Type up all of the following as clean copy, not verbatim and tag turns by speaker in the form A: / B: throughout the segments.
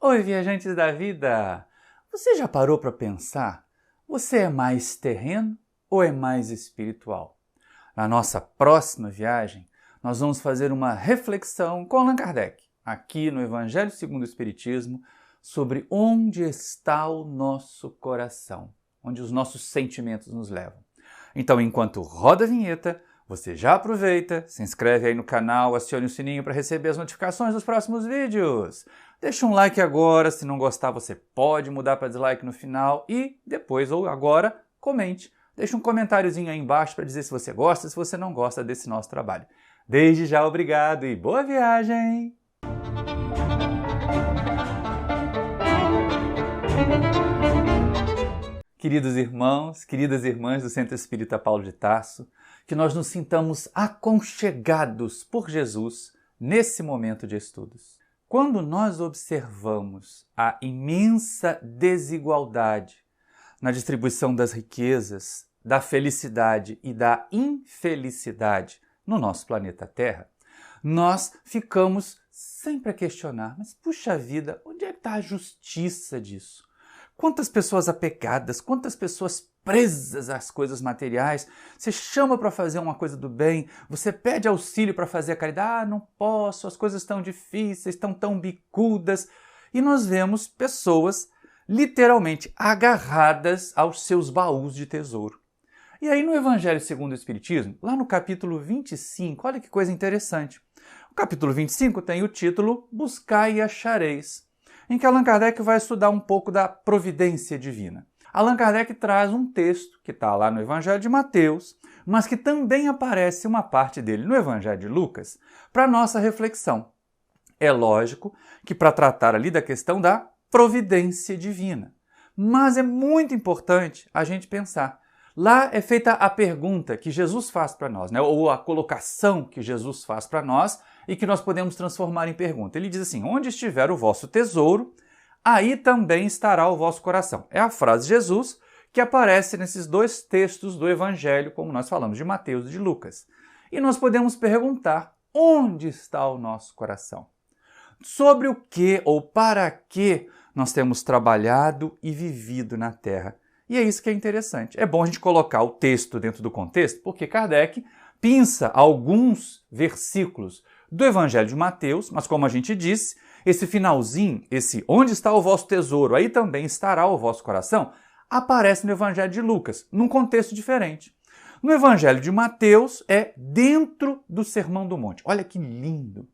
A: Oi, viajantes da vida! Você já parou para pensar? Você é mais terreno ou é mais espiritual? Na nossa próxima viagem, nós vamos fazer uma reflexão com Allan Kardec, aqui no Evangelho segundo o Espiritismo, sobre onde está o nosso coração, onde os nossos sentimentos nos levam. Então, enquanto roda a vinheta, você já aproveita, se inscreve aí no canal, acione o sininho para receber as notificações dos próximos vídeos. Deixa um like agora, se não gostar você pode mudar para dislike no final e depois ou agora comente. Deixa um comentáriozinho aí embaixo para dizer se você gosta, se você não gosta desse nosso trabalho. Desde já, obrigado e boa viagem! Queridos irmãos, queridas irmãs do Centro Espírita Paulo de Tarso, que nós nos sintamos aconchegados por Jesus nesse momento de estudos. Quando nós observamos a imensa desigualdade na distribuição das riquezas, da felicidade e da infelicidade no nosso planeta Terra, nós ficamos sempre a questionar, mas puxa vida, onde é que está a justiça disso? Quantas pessoas apegadas, quantas pessoas presas às coisas materiais, você chama para fazer uma coisa do bem, você pede auxílio para fazer a caridade, não posso, as coisas estão difíceis, estão tão bicudas, e nós vemos pessoas literalmente agarradas aos seus baús de tesouro. E aí no Evangelho segundo o Espiritismo, lá no capítulo 25, olha que coisa interessante. O capítulo 25 tem o título Buscai e achareis, em que Allan Kardec vai estudar um pouco da providência divina. Allan Kardec traz um texto que está lá no Evangelho de Mateus, mas que também aparece uma parte dele no Evangelho de Lucas, para nossa reflexão. É lógico que para tratar ali da questão da providência divina. Mas é muito importante a gente pensar. Lá é feita a pergunta que Jesus faz para nós, ou a colocação que Jesus faz para nós e que nós podemos transformar em pergunta. Ele diz assim, onde estiver o vosso tesouro, aí também estará o vosso coração. É a frase de Jesus que aparece nesses dois textos do Evangelho, como nós falamos, de Mateus e de Lucas. E nós podemos perguntar, onde está o nosso coração? Sobre o que ou para que nós temos trabalhado e vivido na Terra? E é isso que é interessante. É bom a gente colocar o texto dentro do contexto, porque Kardec pinça alguns versículos do Evangelho de Mateus, mas como a gente disse, esse finalzinho, esse onde está o vosso tesouro, aí também estará o vosso coração, aparece no Evangelho de Lucas, num contexto diferente. No Evangelho de Mateus é dentro do Sermão do Monte. Olha que lindo!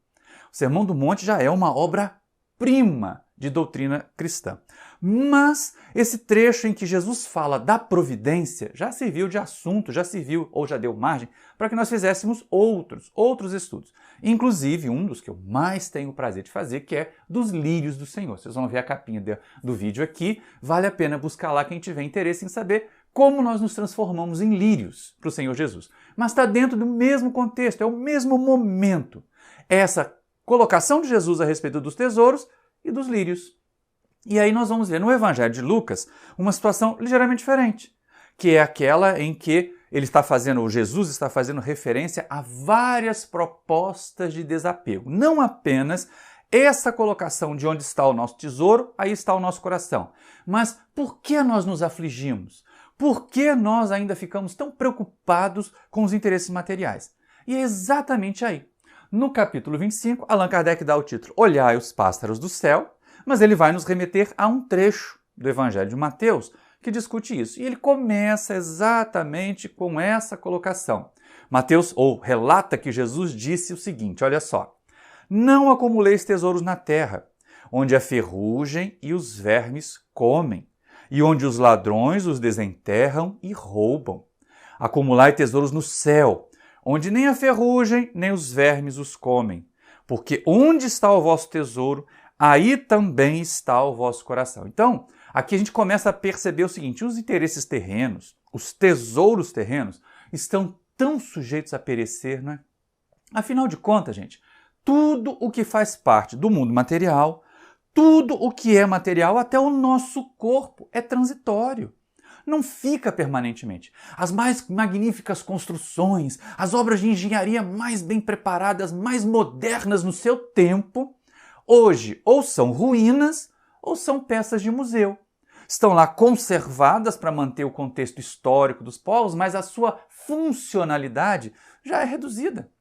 A: O Sermão do Monte já é uma obra-prima de doutrina cristã. Mas esse trecho em que Jesus fala da providência já serviu de assunto, já serviu ou já deu margem para que nós fizéssemos outros estudos. Inclusive um dos que eu mais tenho o prazer de fazer, que é dos lírios do Senhor. Vocês vão ver a capinha do vídeo aqui, vale a pena buscar lá quem tiver interesse em saber como nós nos transformamos em lírios para o Senhor Jesus. Mas está dentro do mesmo contexto, é o mesmo momento. Essa colocação de Jesus a respeito dos tesouros e dos lírios. E aí nós vamos ver no Evangelho de Lucas uma situação ligeiramente diferente, que é aquela em que Jesus está fazendo referência a várias propostas de desapego. Não apenas essa colocação de onde está o nosso tesouro, aí está o nosso coração. Mas por que nós nos afligimos? Por que nós ainda ficamos tão preocupados com os interesses materiais? E é exatamente aí. No capítulo 25, Allan Kardec dá o título Olhai os pássaros do céu, mas ele vai nos remeter a um trecho do Evangelho de Mateus que discute isso. E ele começa exatamente com essa colocação. Mateus relata que Jesus disse o seguinte, olha só, não acumuleis tesouros na terra, onde a ferrugem e os vermes comem, e onde os ladrões os desenterram e roubam. Acumulai tesouros no céu, onde nem a ferrugem nem os vermes os comem. Porque onde está o vosso tesouro, aí também está o vosso coração. Então, aqui a gente começa a perceber o seguinte, os interesses terrenos, os tesouros terrenos, estão tão sujeitos a perecer, não é? Afinal de contas, gente, tudo o que faz parte do mundo material, tudo o que é material, até o nosso corpo, é transitório. Não fica permanentemente. As mais magníficas construções, as obras de engenharia mais bem preparadas, mais modernas no seu tempo, hoje ou são ruínas ou são peças de museu. Estão lá conservadas para manter o contexto histórico dos povos, mas a sua funcionalidade já é reduzida.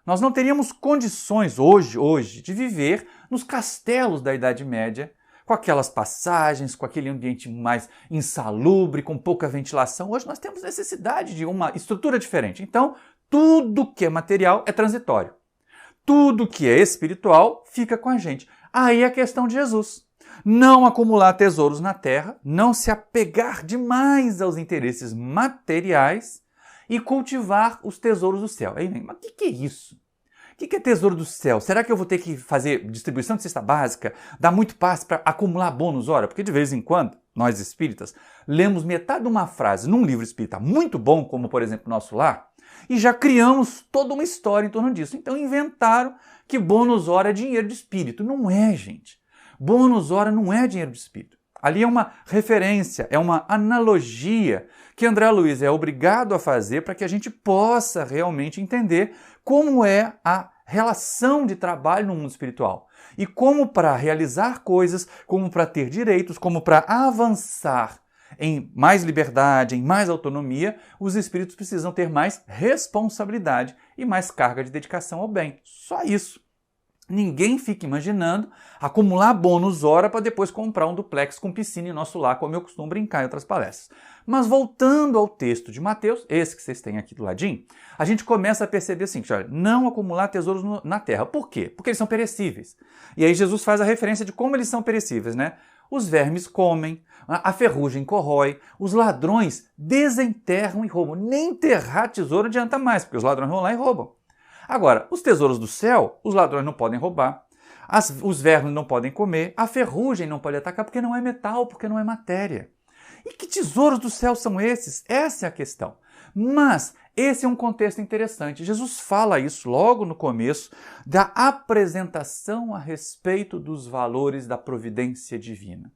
A: Nós não teríamos condições hoje de viver nos castelos da Idade Média, com aquelas passagens, com aquele ambiente mais insalubre, com pouca ventilação. Hoje nós temos necessidade de uma estrutura diferente. Então, tudo que é material é transitório. Tudo que é espiritual fica com a gente. Aí é a questão de Jesus. Não acumular tesouros na terra, não se apegar demais aos interesses materiais e cultivar os tesouros do céu. Aí vem, mas o que é isso? O que é tesouro do céu? Será que eu vou ter que fazer distribuição de cesta básica, dar muito passe para acumular bônus hora? Porque de vez em quando, nós espíritas, lemos metade de uma frase num livro espírita muito bom, como por exemplo Nosso Lar, e já criamos toda uma história em torno disso. Então inventaram que bônus hora é dinheiro de espírito. Não é, gente. Bônus hora não é dinheiro de espírito. Ali é uma referência, é uma analogia que André Luiz é obrigado a fazer para que a gente possa realmente entender como é a relação de trabalho no mundo espiritual. E como para realizar coisas, como para ter direitos, como para avançar em mais liberdade, em mais autonomia, os espíritos precisam ter mais responsabilidade e mais carga de dedicação ao bem. Só isso. Ninguém fica imaginando acumular bônus hora para depois comprar um duplex com piscina em Nosso Lar, como eu costumo brincar em outras palestras. Mas voltando ao texto de Mateus, esse que vocês têm aqui do ladinho, a gente começa a perceber assim, olha, não acumular tesouros na terra. Por quê? Porque eles são perecíveis. E aí Jesus faz a referência de como eles são perecíveis, né? Os vermes comem, a ferrugem corrói, os ladrões desenterram e roubam. Nem enterrar tesouro adianta mais, porque os ladrões vão lá e roubam. Agora, os tesouros do céu, os ladrões não podem roubar, os vermes não podem comer, a ferrugem não pode atacar porque não é metal, porque não é matéria. E que tesouros do céu são esses? Essa é a questão. Mas esse é um contexto interessante. Jesus fala isso logo no começo da apresentação a respeito dos valores da providência divina.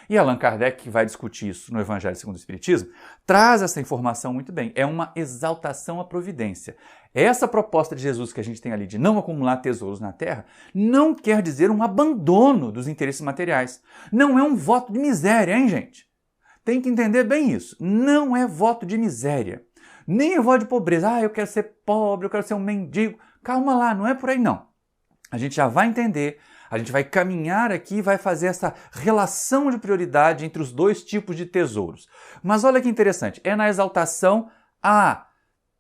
A: E Allan Kardec, que vai discutir isso no Evangelho segundo o Espiritismo, traz essa informação muito bem. É uma exaltação à providência. Essa proposta de Jesus que a gente tem ali de não acumular tesouros na terra não quer dizer um abandono dos interesses materiais. Não é um voto de miséria, hein, gente? Tem que entender bem isso. Não é voto de miséria. Nem é voto de pobreza. Ah, eu quero ser pobre, eu quero ser um mendigo. Calma lá, não é por aí não. A gente já vai entender. A gente vai caminhar aqui e vai fazer essa relação de prioridade entre os dois tipos de tesouros. Mas olha que interessante, é na exaltação à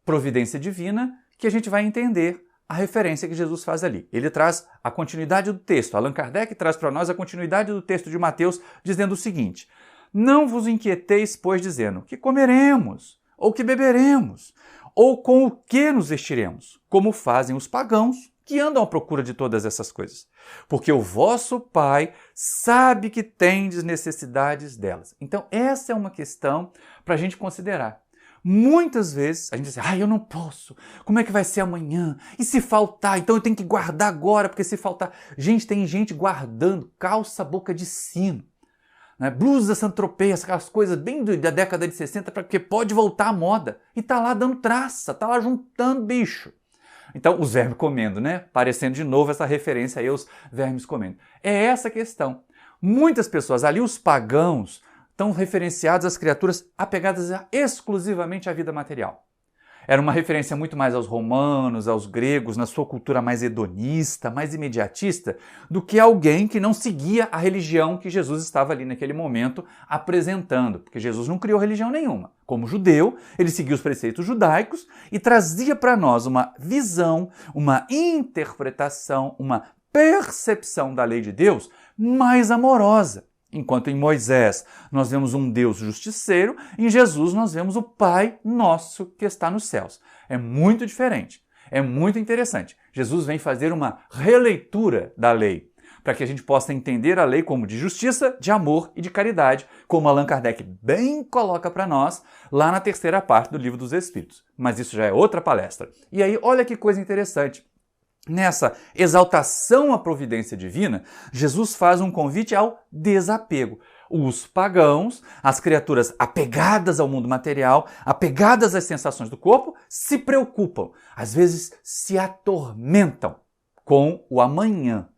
A: providência divina que a gente vai entender a referência que Jesus faz ali. Ele traz a continuidade do texto. Allan Kardec traz para nós a continuidade do texto de Mateus, dizendo o seguinte: não vos inquieteis, pois, dizendo, que comeremos, ou que beberemos, ou com o que nos vestiremos, como fazem os pagãos, que andam à procura de todas essas coisas. Porque o vosso Pai sabe que tendes necessidades delas. Então, essa é uma questão para a gente considerar. Muitas vezes a gente diz, eu não posso, como é que vai ser amanhã? E se faltar? Então eu tenho que guardar agora, porque se faltar... Gente, tem gente guardando calça boca de sino, né? Blusa Saint-Tropez, aquelas coisas bem da década de 60, porque pode voltar à moda. E tá lá dando traça, tá lá juntando bicho. Então, os vermes comendo, né? Parecendo de novo essa referência aí aos vermes comendo. É essa a questão. Muitas pessoas, ali os pagãos, estão referenciados às criaturas apegadas exclusivamente à vida material. Era uma referência muito mais aos romanos, aos gregos, na sua cultura mais hedonista, mais imediatista, do que alguém que não seguia a religião que Jesus estava ali naquele momento apresentando, porque Jesus não criou religião nenhuma. Como judeu, ele seguia os preceitos judaicos e trazia para nós uma visão, uma interpretação, uma percepção da lei de Deus mais amorosa. Enquanto em Moisés nós vemos um Deus justiceiro, em Jesus nós vemos o Pai nosso que está nos céus. É muito diferente, é muito interessante. Jesus vem fazer uma releitura da lei, para que a gente possa entender a lei como de justiça, de amor e de caridade, como Allan Kardec bem coloca para nós lá na terceira parte do Livro dos Espíritos. Mas isso já é outra palestra. E aí, olha que coisa interessante. Nessa exaltação à providência divina, Jesus faz um convite ao desapego. Os pagãos, as criaturas apegadas ao mundo material, apegadas às sensações do corpo, se preocupam, às vezes se atormentam com o amanhã.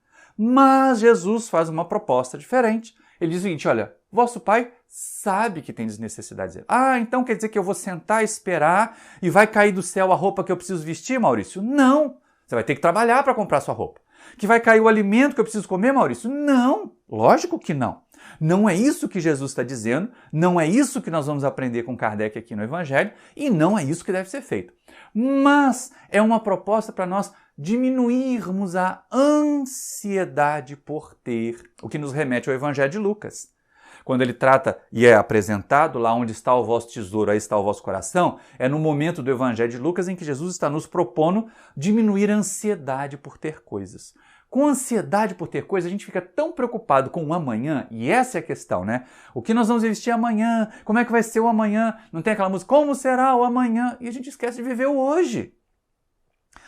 A: Mas Jesus faz uma proposta diferente. Ele diz o seguinte, olha, vosso pai sabe que tem necessidades. Então quer dizer que eu vou sentar, esperar e vai cair do céu a roupa que eu preciso vestir, Maurício? Não! Você vai ter que trabalhar para comprar sua roupa. Que vai cair o alimento que eu preciso comer, Maurício? Não! Lógico que não. Não é isso que Jesus está dizendo, não é isso que nós vamos aprender com Kardec aqui no Evangelho e não é isso que deve ser feito. Mas é uma proposta para nós diminuirmos a ansiedade por ter, o que nos remete ao Evangelho de Lucas. Quando ele trata e é apresentado lá onde está o vosso tesouro, aí está o vosso coração, é no momento do Evangelho de Lucas em que Jesus está nos propondo diminuir a ansiedade por ter coisas. Com ansiedade por ter coisas, a gente fica tão preocupado com o amanhã, e essa é a questão, né? O que nós vamos vestir amanhã? Como é que vai ser o amanhã? Não tem aquela música, como será o amanhã? E a gente esquece de viver o hoje.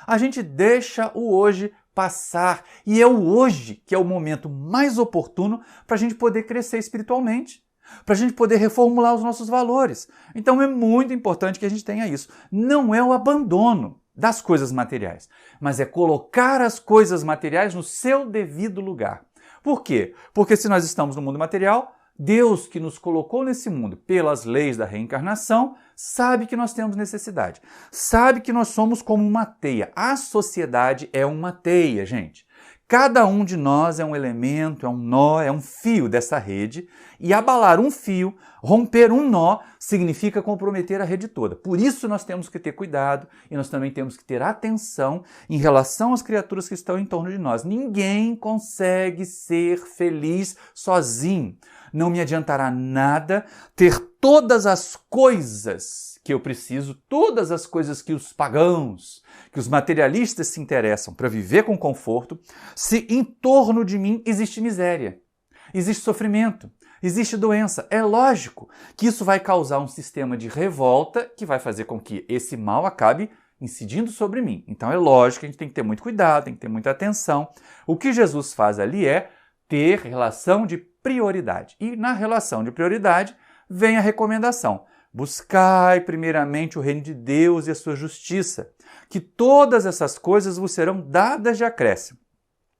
A: A gente deixa o hoje passar, e é o hoje que é o momento mais oportuno para a gente poder crescer espiritualmente, para a gente poder reformular os nossos valores. Então é muito importante que a gente tenha isso. Não é o abandono das coisas materiais, mas é colocar as coisas materiais no seu devido lugar. Por quê? Porque se nós estamos no mundo material, Deus que nos colocou nesse mundo pelas leis da reencarnação, sabe que nós temos necessidade, sabe que nós somos como uma teia. A sociedade é uma teia, gente. Cada um de nós é um elemento, é um nó, é um fio dessa rede, e abalar um fio, romper um nó, significa comprometer a rede toda. Por isso nós temos que ter cuidado e nós também temos que ter atenção em relação às criaturas que estão em torno de nós. Ninguém consegue ser feliz sozinho. Não me adiantará nada ter todas as coisas que eu preciso, todas as coisas que os pagãos, que os materialistas se interessam para viver com conforto, se em torno de mim existe miséria, existe sofrimento, existe doença. É lógico que isso vai causar um sistema de revolta que vai fazer com que esse mal acabe incidindo sobre mim. Então é lógico que a gente tem que ter muito cuidado, tem que ter muita atenção. O que Jesus faz ali é ter relação de prioridade. E na relação de prioridade vem a recomendação. Buscai primeiramente o reino de Deus e a sua justiça, que todas essas coisas vos serão dadas de acréscimo.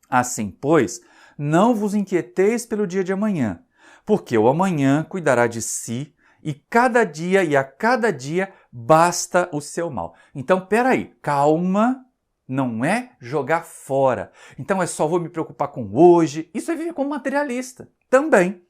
A: Assim, pois, não vos inquieteis pelo dia de amanhã, porque o amanhã cuidará de si, e cada dia e a cada dia basta o seu mal. Então, peraí, calma, não é jogar fora. Então é só vou me preocupar com hoje. Isso é viver como materialista também.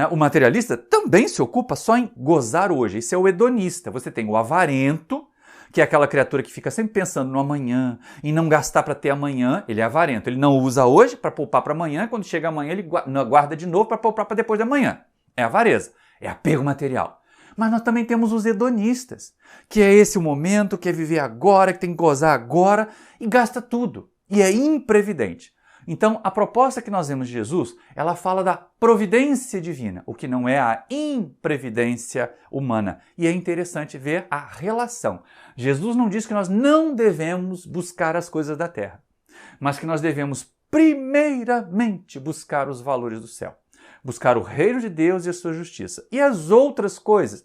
A: O materialista também se ocupa só em gozar hoje. Esse é o hedonista. Você tem o avarento, que é aquela criatura que fica sempre pensando no amanhã, em não gastar para ter amanhã. Ele é avarento. Ele não usa hoje para poupar para amanhã. Quando chega amanhã, ele guarda de novo para poupar para depois da manhã. É avareza. É apego material. Mas nós também temos os hedonistas, que é esse o momento, que é viver agora, que tem que gozar agora e gasta tudo. E é imprevidente. Então, a proposta que nós vemos de Jesus, ela fala da providência divina, o que não é a imprevidência humana. E é interessante ver a relação. Jesus não diz que nós não devemos buscar as coisas da terra, mas que nós devemos primeiramente buscar os valores do céu. Buscar o reino de Deus e a sua justiça. E as outras coisas,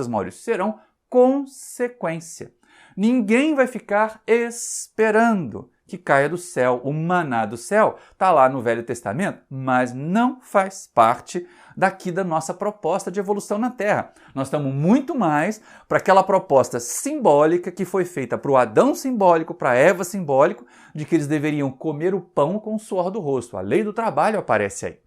A: Maurício, serão consequência. Ninguém vai ficar esperando que caia do céu. O maná do céu está lá no Velho Testamento, mas não faz parte daqui da nossa proposta de evolução na Terra. Nós estamos muito mais para aquela proposta simbólica que foi feita para o Adão simbólico, para a Eva simbólico, de que eles deveriam comer o pão com o suor do rosto. A lei do trabalho aparece aí.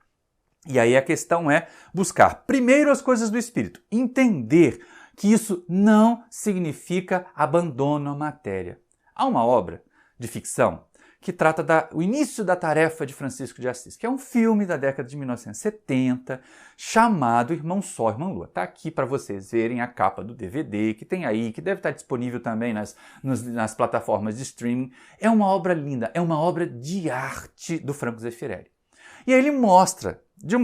A: E aí a questão é buscar primeiro as coisas do Espírito, entender que isso não significa abandono à matéria. Há uma obra de ficção que trata do início da tarefa de Francisco de Assis, que é um filme da década de 1970 chamado Irmão Sol, Irmã Lua. Está aqui para vocês verem a capa do DVD que tem aí, que deve estar disponível também nas plataformas de streaming. É uma obra linda, é uma obra de arte do Franco Zeffirelli. E aí ele mostra, de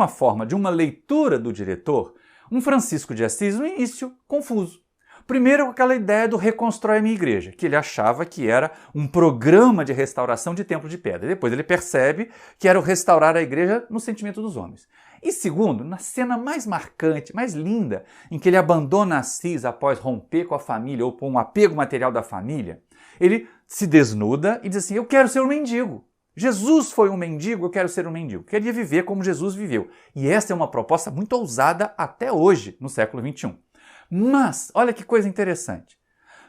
A: uma leitura do diretor, um Francisco de Assis no início confuso. Primeiro com aquela ideia do Reconstrói a Minha Igreja, que ele achava que era um programa de restauração de templo de pedra. Depois ele percebe que era o restaurar a igreja no sentimento dos homens. E segundo, na cena mais marcante, mais linda, em que ele abandona Assis após romper com a família ou com um apego material da família, ele se desnuda e diz assim, eu quero ser um mendigo. Jesus foi um mendigo, eu quero ser um mendigo. Queria viver como Jesus viveu. E essa é uma proposta muito ousada até hoje, no século XXI. Mas, olha que coisa interessante.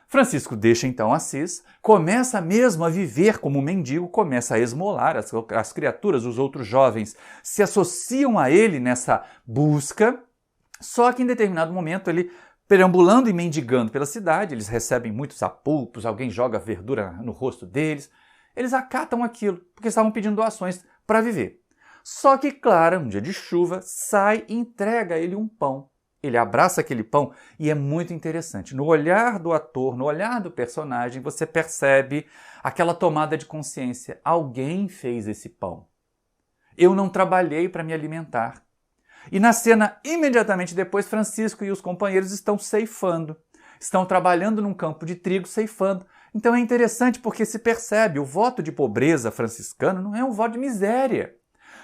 A: Francisco deixa então Assis, começa mesmo a viver como um mendigo, começa a esmolar as criaturas, os outros jovens se associam a ele nessa busca, só que em determinado momento ele, perambulando e mendigando pela cidade, eles recebem muitos apupos, alguém joga verdura no rosto deles, eles acatam aquilo, porque estavam pedindo doações para viver. Só que Clara, um dia de chuva, sai e entrega a ele um pão. Ele abraça aquele pão e é muito interessante. No olhar do ator, no olhar do personagem, você percebe aquela tomada de consciência. Alguém fez esse pão. Eu não trabalhei para me alimentar. E na cena, imediatamente depois, Francisco e os companheiros estão ceifando. Estão trabalhando num campo de trigo, ceifando. Então é interessante porque se percebe, o voto de pobreza franciscano não é um voto de miséria.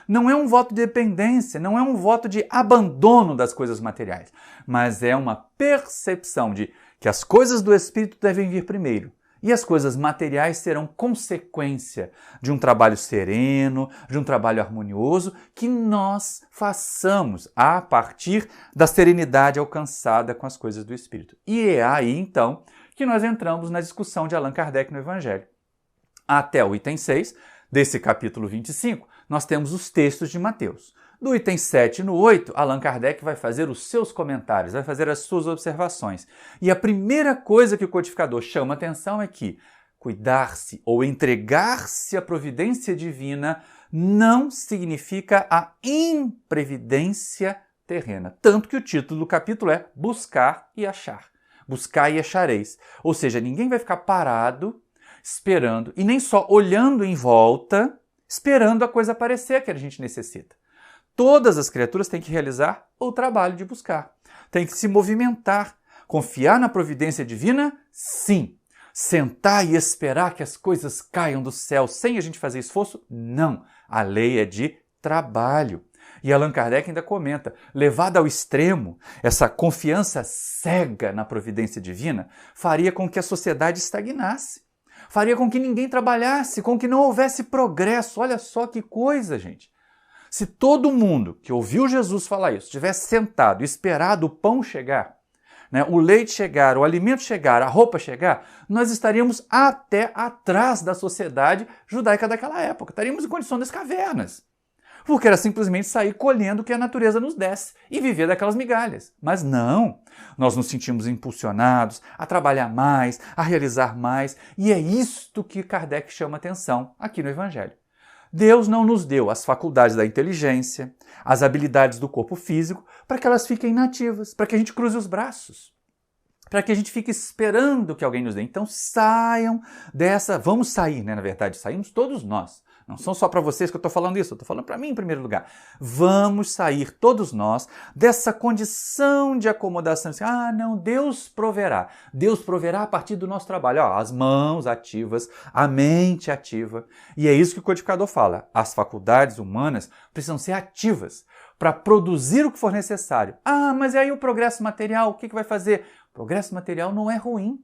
A: Não é um voto de dependência, não é um voto de abandono das coisas materiais, mas é uma percepção de que as coisas do espírito devem vir primeiro e as coisas materiais serão consequência de um trabalho sereno, de um trabalho harmonioso que nós façamos a partir da serenidade alcançada com as coisas do espírito. E é aí, então, que nós entramos na discussão de Allan Kardec no Evangelho. Até o item 6 desse capítulo 25, nós temos os textos de Mateus. Do item 7 no 8, Allan Kardec vai fazer os seus comentários, vai fazer as suas observações. E a primeira coisa que o codificador chama atenção é que cuidar-se ou entregar-se à providência divina não significa a imprevidência terrena. Tanto que o título do capítulo é Buscar e Achar. Buscar e achareis. Ou seja, ninguém vai ficar parado esperando e nem só olhando em volta, esperando a coisa aparecer que a gente necessita. Todas as criaturas têm que realizar o trabalho de buscar, têm que se movimentar, confiar na providência divina, sim. Sentar e esperar que as coisas caiam do céu sem a gente fazer esforço, não. A lei é de trabalho. E Allan Kardec ainda comenta, levada ao extremo, essa confiança cega na providência divina faria com que a sociedade estagnasse. Faria com que ninguém trabalhasse, com que não houvesse progresso. Olha só que coisa, gente. Se todo mundo que ouviu Jesus falar isso tivesse sentado e esperado o pão chegar, o leite chegar, o alimento chegar, a roupa chegar, nós estaríamos até atrás da sociedade judaica daquela época. Estaríamos em condição das cavernas. Porque era simplesmente sair colhendo o que a natureza nos desse e viver daquelas migalhas. Mas não, nós nos sentimos impulsionados a trabalhar mais, a realizar mais, e é isto que Kardec chama atenção aqui no Evangelho. Deus não nos deu as faculdades da inteligência, as habilidades do corpo físico, para que elas fiquem inativas, para que a gente cruze os braços, para que a gente fique esperando que alguém nos dê. Então saiam dessa, vamos sair, na verdade, saímos todos nós. Não são só para vocês que eu estou falando isso, eu estou falando para mim em primeiro lugar. Vamos sair todos nós dessa condição de acomodação. Não, Deus proverá. Deus proverá a partir do nosso trabalho. As mãos ativas, a mente ativa. E é isso que o codificador fala. As faculdades humanas precisam ser ativas para produzir o que for necessário. Mas e aí o progresso material, o que vai fazer? Progresso material não é ruim.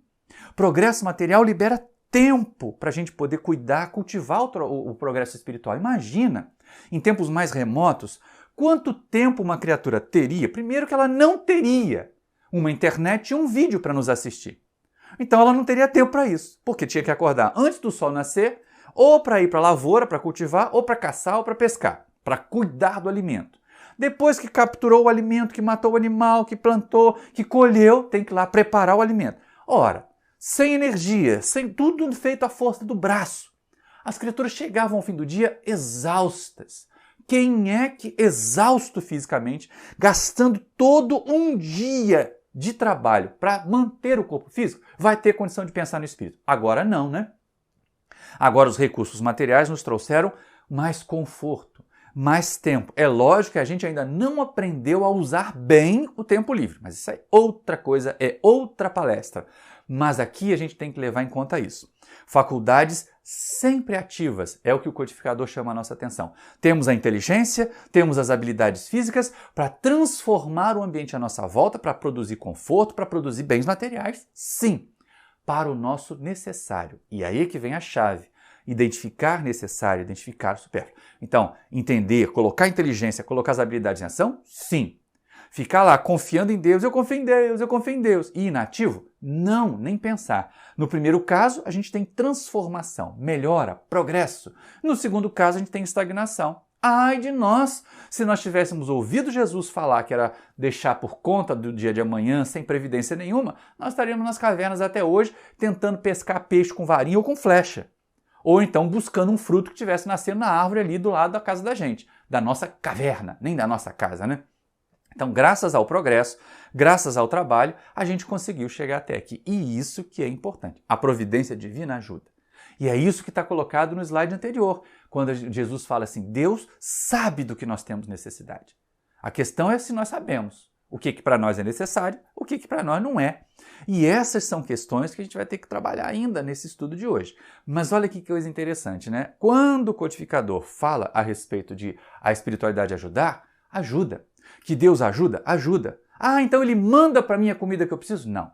A: Progresso material libera tempo para a gente poder cuidar, cultivar o progresso espiritual. Imagina, em tempos mais remotos, quanto tempo uma criatura teria? Primeiro que ela não teria uma internet e um vídeo para nos assistir. Então ela não teria tempo para isso, porque tinha que acordar antes do sol nascer, ou para ir para a lavoura, para cultivar, ou para caçar, ou para pescar, para cuidar do alimento. Depois que capturou o alimento, que matou o animal, que plantou, que colheu, tem que ir lá preparar o alimento. Ora, sem energia, sem tudo feito à força do braço. As criaturas chegavam ao fim do dia exaustas. Quem é que, exausto fisicamente, gastando todo um dia de trabalho para manter o corpo físico, vai ter condição de pensar no espírito? Agora não, né? Agora os recursos materiais nos trouxeram mais conforto, mais tempo. É lógico que a gente ainda não aprendeu a usar bem o tempo livre, mas isso é outra coisa, é outra palestra. Mas aqui a gente tem que levar em conta isso. Faculdades sempre ativas, é o que o codificador chama a nossa atenção. Temos a inteligência, temos as habilidades físicas para transformar o ambiente à nossa volta, para produzir conforto, para produzir bens materiais, sim, para o nosso necessário. E aí que vem a chave, identificar necessário, identificar supérfluo. Então, entender, colocar inteligência, colocar as habilidades em ação, sim. Ficar lá confiando em Deus, eu confio em Deus, eu confio em Deus. E inativo? Não, nem pensar. No primeiro caso, a gente tem transformação, melhora, progresso. No segundo caso, a gente tem estagnação. Ai de nós, se nós tivéssemos ouvido Jesus falar que era deixar por conta do dia de amanhã, sem previdência nenhuma, nós estaríamos nas cavernas até hoje, tentando pescar peixe com varinha ou com flecha. Ou então buscando um fruto que estivesse nascendo na árvore ali do lado da casa da gente, da nossa caverna, nem da nossa casa, né? Então, graças ao progresso, graças ao trabalho, a gente conseguiu chegar até aqui. E isso que é importante. A providência divina ajuda. E é isso que está colocado no slide anterior, quando Jesus fala assim, Deus sabe do que nós temos necessidade. A questão é se nós sabemos o que para nós é necessário, o que para nós não é. E essas são questões que a gente vai ter que trabalhar ainda nesse estudo de hoje. Mas olha que coisa interessante, né? Quando o codificador fala a respeito de a espiritualidade ajudar, ajuda. Que Deus ajuda? Ajuda. Ah, então ele manda para mim a comida que eu preciso? Não.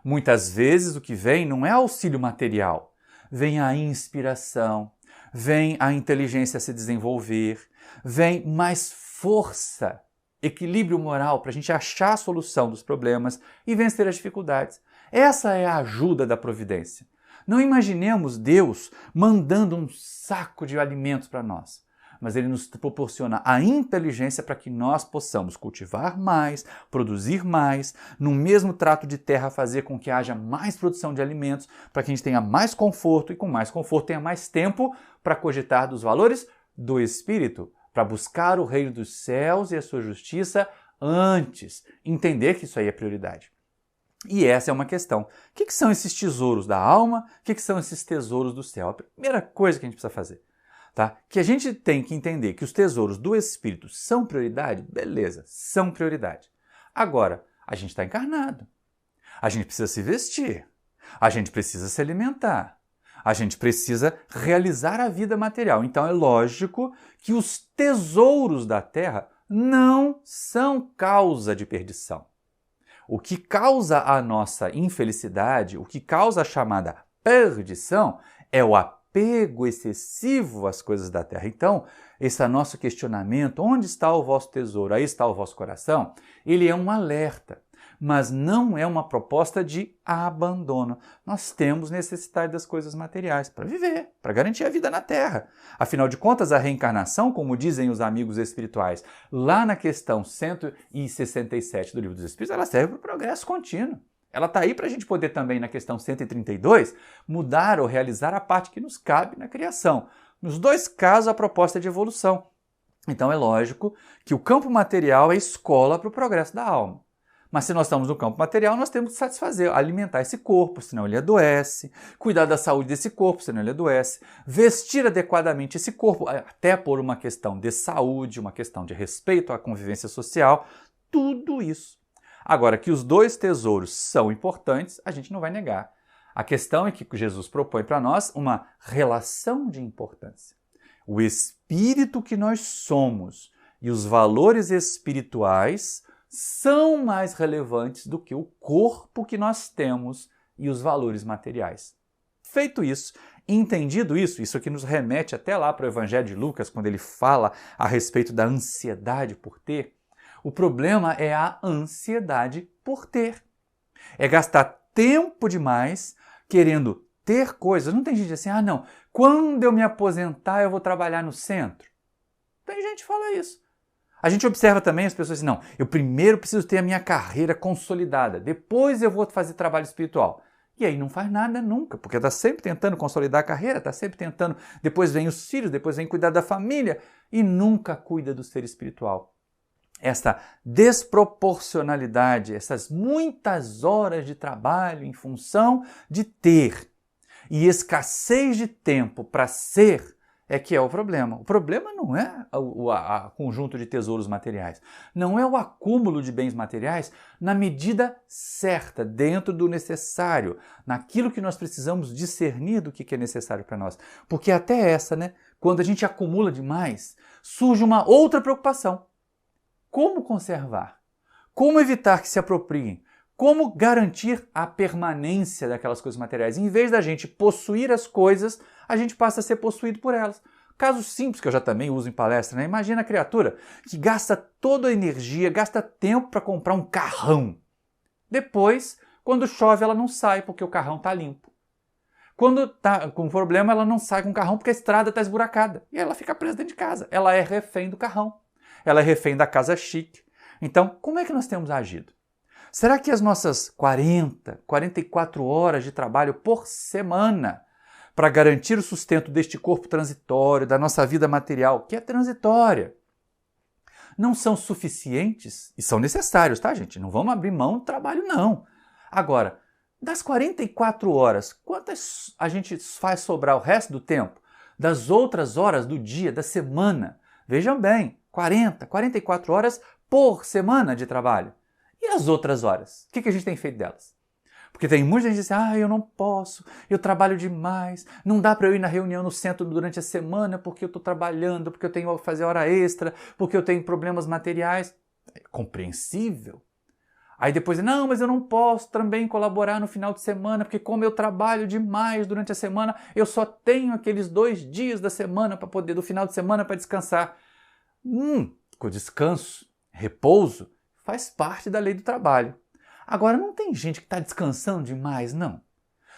A: Muitas vezes o que vem não é auxílio material. Vem a inspiração, vem a inteligência a se desenvolver, vem mais força, equilíbrio moral para a gente achar a solução dos problemas e vencer as dificuldades. Essa é a ajuda da providência. Não imaginemos Deus mandando um saco de alimentos para nós. Mas ele nos proporciona a inteligência para que nós possamos cultivar mais, produzir mais, no mesmo trato de terra fazer com que haja mais produção de alimentos, para que a gente tenha mais conforto e com mais conforto tenha mais tempo para cogitar dos valores do Espírito, para buscar o reino dos céus e a sua justiça antes, entender que isso aí é prioridade. E essa é uma questão. O que são esses tesouros da alma? O que são esses tesouros do céu? A primeira coisa que a gente precisa fazer. Tá? Que a gente tem que entender que os tesouros do Espírito são prioridade, beleza, são prioridade. Agora, a gente está encarnado, a gente precisa se vestir, a gente precisa se alimentar, a gente precisa realizar a vida material. Então é lógico que os tesouros da terra não são causa de perdição. O que causa a nossa infelicidade, o que causa a chamada perdição, é o apego excessivo às coisas da terra. Então, esse nosso questionamento, onde está o vosso tesouro, aí está o vosso coração, ele é um alerta, mas não é uma proposta de abandono. Nós temos necessidade das coisas materiais para viver, para garantir a vida na terra. Afinal de contas, a reencarnação, como dizem os amigos espirituais, lá na questão 167 do Livro dos Espíritos, ela serve para o progresso contínuo. Ela está aí para a gente poder também, na questão 132, mudar ou realizar a parte que nos cabe na criação. Nos dois casos, a proposta é de evolução. Então é lógico que o campo material é escola para o progresso da alma. Mas se nós estamos no campo material, nós temos que satisfazer, alimentar esse corpo, senão ele adoece, cuidar da saúde desse corpo, senão ele adoece, vestir adequadamente esse corpo, até por uma questão de saúde, uma questão de respeito à convivência social, tudo isso. Agora, que os dois tesouros são importantes, a gente não vai negar. A questão é que Jesus propõe para nós uma relação de importância. O espírito que nós somos e os valores espirituais são mais relevantes do que o corpo que nós temos e os valores materiais. Feito isso, entendido isso, isso aqui nos remete até lá para o Evangelho de Lucas, quando ele fala a respeito da ansiedade por ter. O problema é a ansiedade por ter. É gastar tempo demais querendo ter coisas. Não tem gente assim, não, quando eu me aposentar eu vou trabalhar no centro. Tem gente que fala isso. A gente observa também as pessoas assim, não, eu primeiro preciso ter a minha carreira consolidada, depois eu vou fazer trabalho espiritual. E aí não faz nada nunca, porque está sempre tentando consolidar a carreira, está sempre tentando, depois vem os filhos, depois vem cuidar da família e nunca cuida do ser espiritual. Essa desproporcionalidade, essas muitas horas de trabalho em função de ter e escassez de tempo para ser é que é o problema. O problema não é o conjunto de tesouros materiais, não é o acúmulo de bens materiais na medida certa, dentro do necessário, naquilo que nós precisamos discernir do que é necessário para nós. Porque até essa, quando a gente acumula demais, surge uma outra preocupação. Como conservar? Como evitar que se apropriem? Como garantir a permanência daquelas coisas materiais? Em vez da gente possuir as coisas, a gente passa a ser possuído por elas. Caso simples, que eu já também uso em palestra, né? Imagina a criatura que gasta toda a energia, gasta tempo para comprar um carrão. Depois, quando chove, ela não sai porque o carrão está limpo. Quando está com problema, ela não sai com o carrão porque a estrada está esburacada. E ela fica presa dentro de casa. Ela é refém do carrão. Ela é refém da casa chique. Então, como é que nós temos agido? Será que as nossas 44 horas de trabalho por semana para garantir o sustento deste corpo transitório, da nossa vida material, que é transitória, não são suficientes? E são necessários, tá, gente? Não vamos abrir mão do trabalho, não. Agora, das 44 horas, quantas a gente faz sobrar o resto do tempo? Das outras horas do dia, da semana? Vejam bem, 44 horas por semana de trabalho. E as outras horas? O que a gente tem feito delas? Porque tem muita gente que diz assim, eu não posso, eu trabalho demais, não dá para eu ir na reunião no centro durante a semana porque eu estou trabalhando, porque eu tenho que fazer hora extra, porque eu tenho problemas materiais. É compreensível. Aí depois, não, mas eu não posso também colaborar no final de semana, porque como eu trabalho demais durante a semana, eu só tenho aqueles 2 dias da semana para poder, do final de semana para descansar. Com descanso, repouso, faz parte da lei do trabalho. Agora, não tem gente que está descansando demais, não?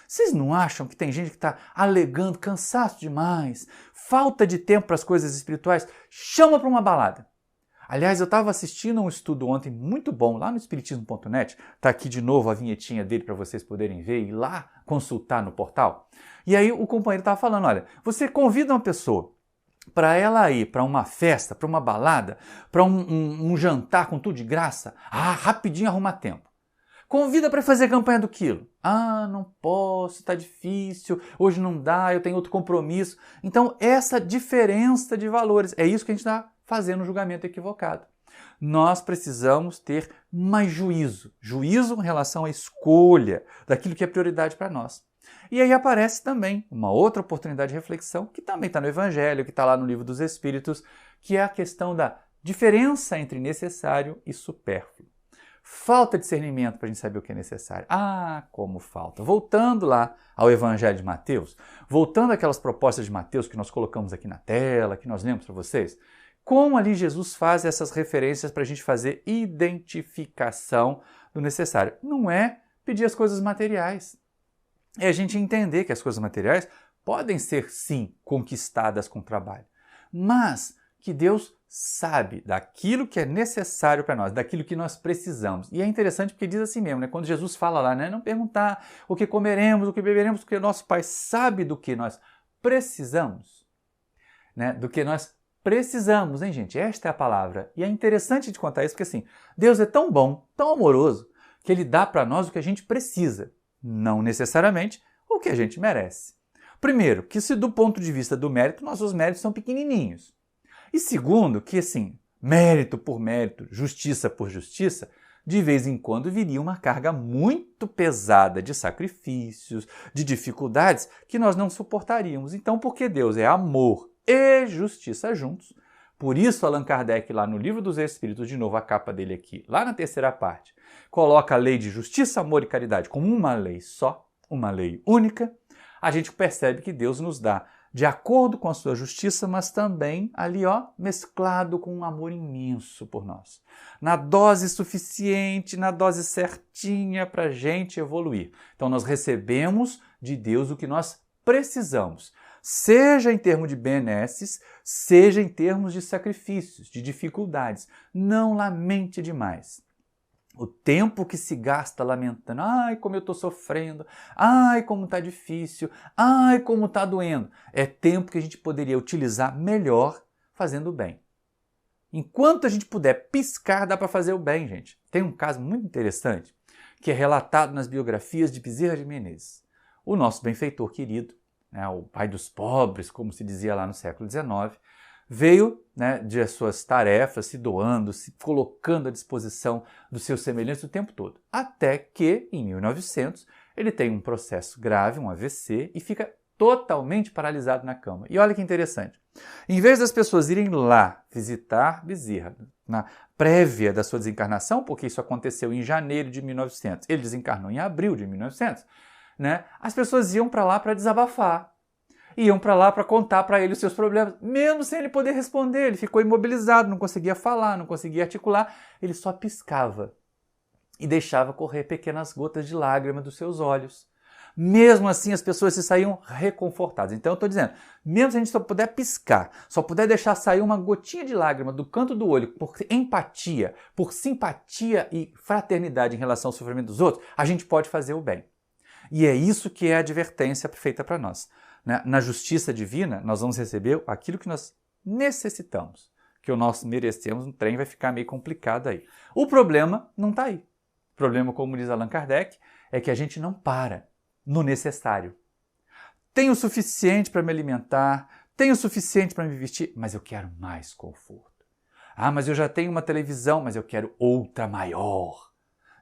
A: Vocês não acham que tem gente que está alegando cansaço demais, falta de tempo para as coisas espirituais? Chama para uma balada. Aliás, eu estava assistindo um estudo ontem muito bom lá no espiritismo.net. Está aqui de novo a vinhetinha dele para vocês poderem ver e ir lá consultar no portal. E aí o companheiro estava falando, olha, você convida uma pessoa para ela ir para uma festa, para uma balada, para um jantar com tudo de graça, rapidinho arruma tempo. Convida para fazer campanha do quilo. Não posso, está difícil, hoje não dá, eu tenho outro compromisso. Então, essa diferença de valores, é isso que a gente está fazendo um julgamento equivocado. Nós precisamos ter mais juízo. Juízo em relação à escolha daquilo que é prioridade para nós. E aí aparece também uma outra oportunidade de reflexão, que também está no Evangelho, que está lá no Livro dos Espíritos, que é a questão da diferença entre necessário e supérfluo. Falta discernimento para a gente saber o que é necessário. Como falta. Voltando lá ao Evangelho de Mateus, voltando àquelas propostas de Mateus que nós colocamos aqui na tela, que nós lemos para vocês, como ali Jesus faz essas referências para a gente fazer identificação do necessário. Não é pedir as coisas materiais. É a gente entender que as coisas materiais podem ser, sim, conquistadas com trabalho, mas que Deus sabe daquilo que é necessário para nós, daquilo que nós precisamos. E é interessante porque diz assim mesmo, né? Quando Jesus fala lá, né? Não perguntar o que comeremos, o que beberemos, porque o nosso Pai sabe do que nós precisamos, né? Do que nós precisamos, hein, gente? Esta é a palavra. E é interessante de contar isso porque, assim, Deus é tão bom, tão amoroso, que Ele dá para nós o que a gente precisa, não necessariamente o que a gente merece. Primeiro, que se do ponto de vista do mérito, nossos méritos são pequenininhos. E segundo, que assim, mérito por mérito, justiça por justiça, de vez em quando viria uma carga muito pesada de sacrifícios, de dificuldades que nós não suportaríamos. Então, porque Deus é amor e justiça juntos, por isso Allan Kardec, lá no Livro dos Espíritos, de novo a capa dele aqui, lá na terceira parte, coloca a lei de justiça, amor e caridade como uma lei só, uma lei única. A gente percebe que Deus nos dá de acordo com a sua justiça, mas também ali, mesclado com um amor imenso por nós. Na dose suficiente, na dose certinha para a gente evoluir. Então nós recebemos de Deus o que nós precisamos, seja em termos de benesses, seja em termos de sacrifícios, de dificuldades. Não lamente demais. O tempo que se gasta lamentando, como eu estou sofrendo, como está difícil, como está doendo, é tempo que a gente poderia utilizar melhor fazendo o bem. Enquanto a gente puder piscar, dá para fazer o bem, gente. Tem um caso muito interessante que é relatado nas biografias de Bezerra de Menezes. O nosso benfeitor querido, o pai dos pobres, como se dizia lá no século XIX, veio de suas tarefas, se doando, se colocando à disposição dos seus semelhantes o tempo todo. Até que, em 1900, ele tem um processo grave, um AVC, e fica totalmente paralisado na cama. E olha que interessante. Em vez das pessoas irem lá visitar Bezerra, na prévia da sua desencarnação, porque isso aconteceu em janeiro de 1900, ele desencarnou em abril de 1900, né? As pessoas iam para lá para desabafar. Iam para lá para contar para ele os seus problemas, mesmo sem ele poder responder. Ele ficou imobilizado, não conseguia falar, não conseguia articular, ele só piscava e deixava correr pequenas gotas de lágrima dos seus olhos. Mesmo assim, as pessoas se saíam reconfortadas. Então, eu estou dizendo, mesmo se a gente só puder piscar, só puder deixar sair uma gotinha de lágrima do canto do olho por empatia, por simpatia e fraternidade em relação ao sofrimento dos outros, a gente pode fazer o bem. E é isso que é a advertência feita para nós. Na justiça divina, nós vamos receber aquilo que nós necessitamos, que o nós merecemos. O trem vai ficar meio complicado aí. O problema não está aí. O problema, como diz Allan Kardec, é que a gente não para no necessário. Tenho o suficiente para me alimentar, tenho o suficiente para me vestir, mas eu quero mais conforto. Ah, mas eu já tenho uma televisão, mas eu quero outra maior.